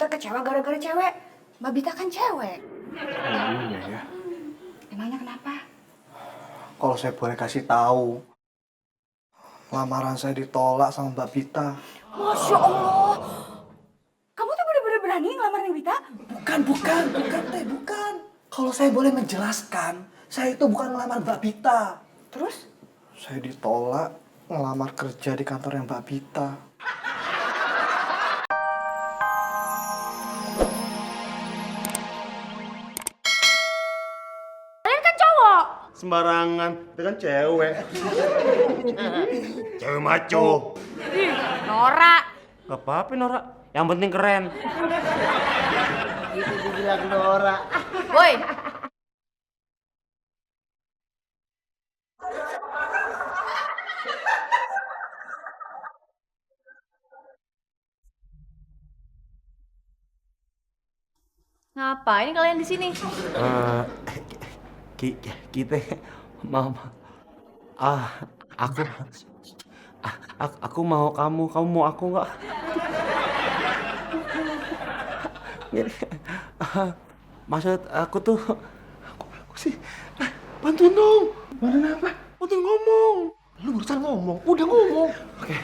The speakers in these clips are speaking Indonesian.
teh kecewa gara-gara cewek. Mbak Bita kan cewek. Iya ya. Emangnya kenapa? Kalau saya boleh kasih tahu, lamaran saya ditolak sama Mbak Bita. Masya Allah. Kamu tuh bener-bener berani ngelamar Mbak Bita? Bukan, bukan. Kalau saya boleh menjelaskan, saya itu bukan ngelamar Mbak Bita. Terus? Saya ditolak ngelamar kerja di kantor yang Mbak Bita. Kalian kan cowok. Sembarangan, itu kan cewek. Cewek maco. Ih, norak. Gak apa-apa Nora, yang penting keren. Itu dibilang Nora. Woi. Ngapain kalian di sini? Kita mau aku mau kamu mau aku nggak? Maksud aku tuh aku sih bantuin dong. Bantuin apa? Bantuin ngomong. Lu barusan ngomong, udah ngomong. Oke.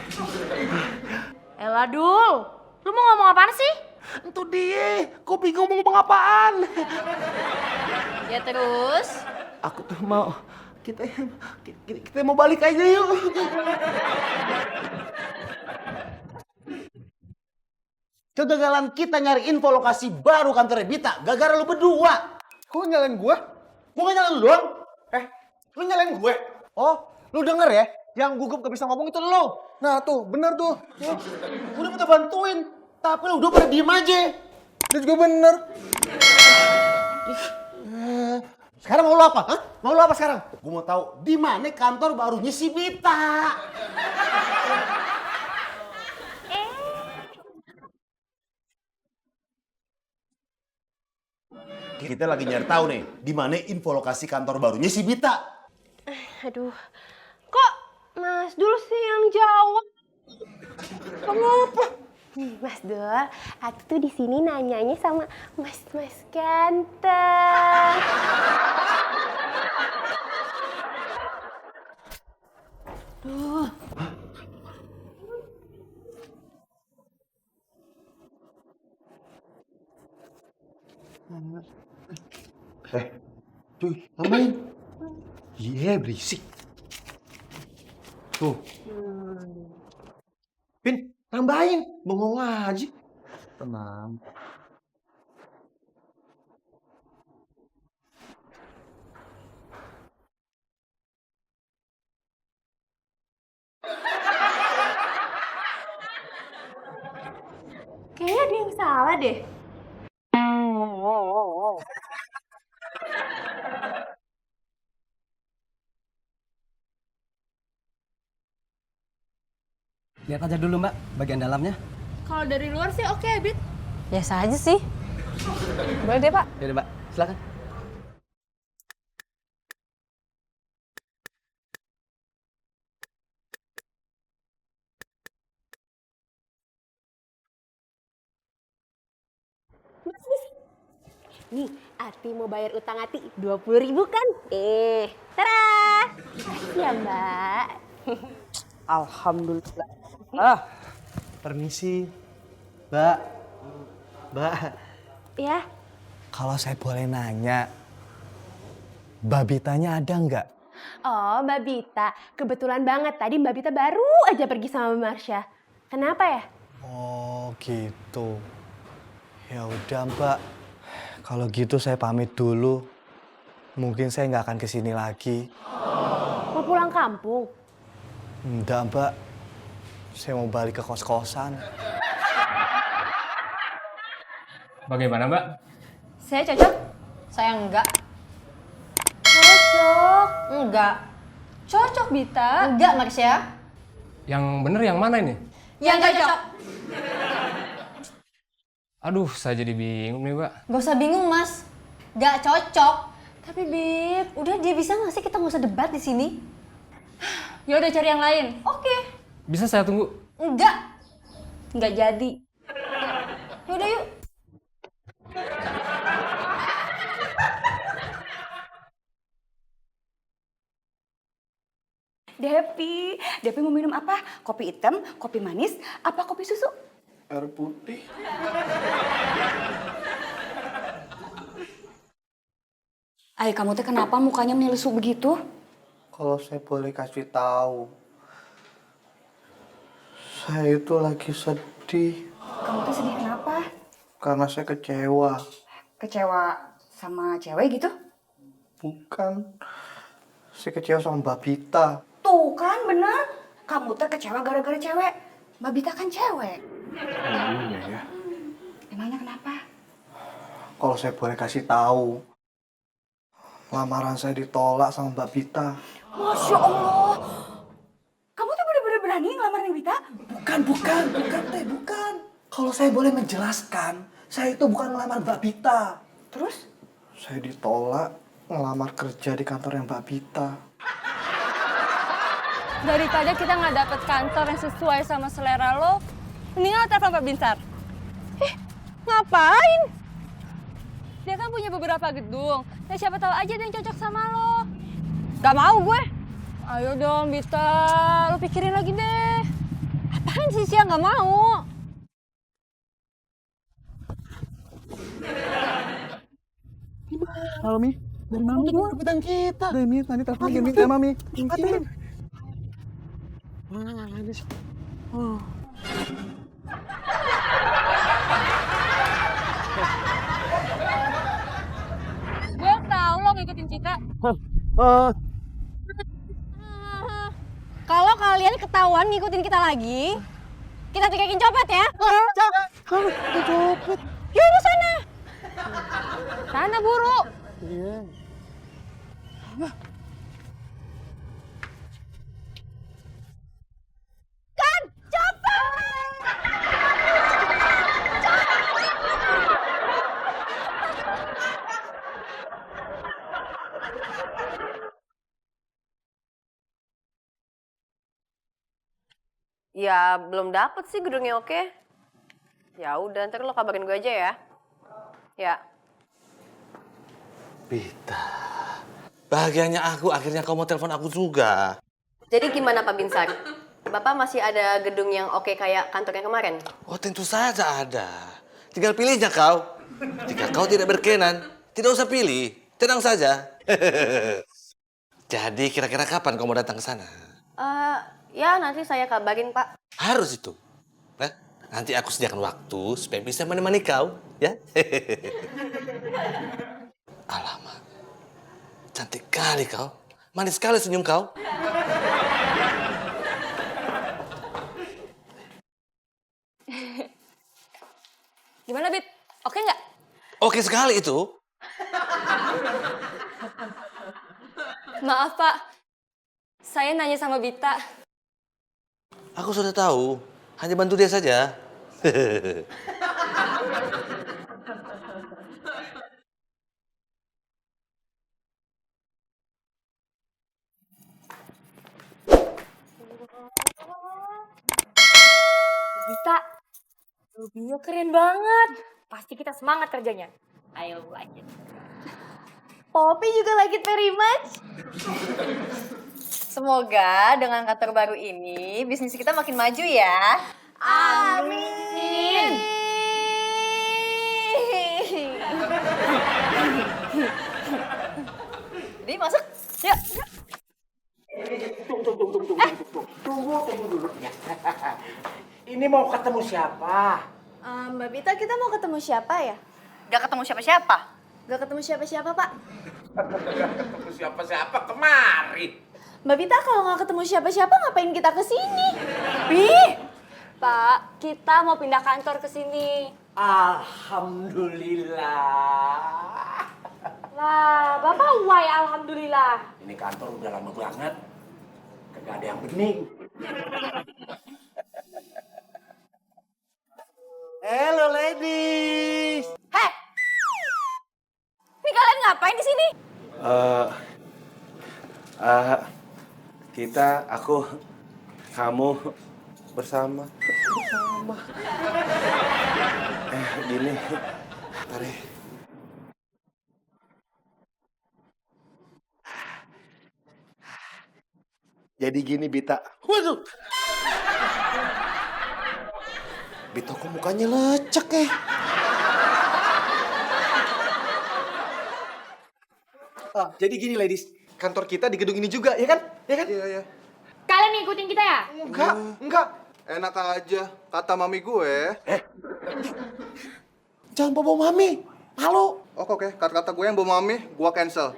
Ella Dul, lu mau ngomong apaan sih? Itu dia, kok bingung mau ngomong apaan? Ya terus? Aku tuh mau kita mau balik aja yuk. Kegagalan kita nyari info lokasi baru kantor Bita gara-gara lu berdua. Kok nyalain gue? Gua gak nyalain lu doang. Lu nyalain gue? Oh, lu denger ya? Yang gugup gak bisa ngomong itu lu. Nah tuh, bener tuh. Gua udah minta bantuin, tapi lu udah pada diem aja. Itu juga bener. Sekarang mau lu apa? Hah? Mau lu apa sekarang? Gua mau tahu di mana kantor barunya si Bita. Kita lagi nyari tahu nih, di mana info lokasi kantor barunya si Bita. Aduh, kok Mas Dul sih yang jawab? Kenapa? Mas Dul, aku tuh di sini nanyanya sama Mas ganteng. Cuy, ngapain? Iya, berisik. Tuh. Pin, tambahin. Bengong aja. Tenang. Kayaknya ada yang salah deh. Lihat aja dulu Mbak, bagian dalamnya. Kalau dari luar sih oke, Bit. Biasa aja sih. Boleh deh, Pak. Ya udah Mbak, silakan. Nih, Ati mau bayar utang Ati 20.000 kan? Tara! Makasih ya, Mbak. Alhamdulillah. Permisi, Mbak. Mbak, Ya, kalau saya boleh nanya, Mbak Bitanya ada nggak? oh Mbak Bita. Kebetulan banget tadi Mbak Bita baru aja pergi sama Marsha. Kenapa ya? Oh gitu. Ya udah Mbak, kalau gitu saya pamit dulu. Mungkin saya nggak akan kesini lagi. Mau pulang kampung? Enggak Mbak, saya mau balik ke kos-kosan. Bagaimana Mbak? Saya cocok? Saya enggak. Cocok. Enggak. Cocok, Bita. Enggak, Marsha. Yang bener yang mana ini? Yang cocok. Aduh, saya jadi bingung nih Mbak. Gak usah bingung, Mas. Gak cocok. Tapi, Bib, Udah, dia bisa gak sih kita gak usah debat di sini? ya udah cari yang lain. Oke. Bisa saya tunggu? Enggak. Enggak jadi. Yaudah yuk. Depi. Depi mau minum apa? Kopi hitam, kopi manis, apa kopi susu? Air putih. Ay, kamu teh kenapa mukanya menyelesu begitu? Kalau saya boleh kasih tahu, saya itu lagi sedih Kamu tuh sedih kenapa? karena saya kecewa. Kecewa sama cewek gitu? Bukan, saya kecewa sama Mbak Bita. Tuh kan bener. Kamu tuh kecewa gara-gara cewek. Mbak Bita kan cewek. Iya ya. Emangnya kenapa? Kalau saya boleh kasih tahu, lamaran saya ditolak sama Mbak Bita. Masya Allah. Kamu tuh bener-bener berani ngelamar Neng Bita? Bukan, bukan. Kalau saya boleh menjelaskan, saya itu bukan ngelamar Mbak Bita. Terus? Saya ditolak ngelamar kerja di kantor yang Mbak Bita. Daripada kita nggak dapet kantor yang sesuai sama selera lo, mendingan lo telepon Pak Binsar. Ngapain? Dia kan punya beberapa gedung. Nah, siapa tahu aja ada yang cocok sama lo. Gak mau gue. Ayo dong, Bita. Lo pikirin lagi deh. Apaan sih Sia gak mau? Halo, Mi. Dari Mami. Kepitan kita. Dari Mi, tadi telepon lagi, Mi. Ya, Mami. Angkatin. Mana sih? Oh. Gue tahu lo ngikutin Cika. Kalau kalian ketahuan ngikutin kita lagi, kita cekekin copet ya. Copet. Yuk sana. Sana buru. Iya. Kan, copet. Ya, belum dapet sih gedungnya oke. Ya udah, ntar lo kabarin gue aja ya. Ya. Bita. Bahagianya aku, akhirnya kau mau telepon aku juga. Jadi gimana Pak Binsar? Bapak masih ada gedung yang oke kayak kantornya kemarin? Oh, tentu saja ada. Tinggal pilihnya kau. Jika kau tidak berkenan, tidak usah pilih. Tenang saja. Jadi kira-kira kapan kau mau datang ke sana? Ya nanti saya kabarin Pak. Harus itu. Nah, nanti aku sediakan waktu supaya bisa menemani kau, ya. Alamak. Cantik kali kau. Manis sekali senyum kau. Gimana, Bit? Oke nggak? Oke sekali itu. Maaf, Pak. Saya nanya sama Bita. Aku sudah tahu. Hanya bantu dia saja. Bita, logonya keren banget. Pasti kita semangat kerjanya. Ayo lanjut. Poppy juga like it very much. Semoga dengan kantor baru ini bisnis kita makin maju ya. Amin. Jadi masuk. Yuk. Tunggu dulu. Ini mau ketemu siapa? Mbak Bita, kita mau ketemu siapa ya? Gak ketemu siapa-siapa. Gak ketemu siapa-siapa, Pak. Ketemu siapa-siapa kemarin. Mbak Bita, kalau nggak ketemu siapa-siapa, ngapain kita kesini? Pak, kita mau pindah kantor ke sini. Alhamdulillah. Lah, Bapak why alhamdulillah. Ini kantor udah lama banget. Kagak ada yang bening. Hello ladies. Heh. Ini kalian ngapain di sini? Aku, kamu bersama. Gini. Mari. Jadi gini, Bita. Waduh. Bita kok mukanya lecek ya? Jadi gini ladies, kantor kita di gedung ini juga, ya kan? Ya kan? Iya. Kalian ngikutin kita ya? Enggak. Enak aja, kata mami gue. Jangan bawa mami. Malu. Oke, kata-kata gue yang bawa mami, gue cancel.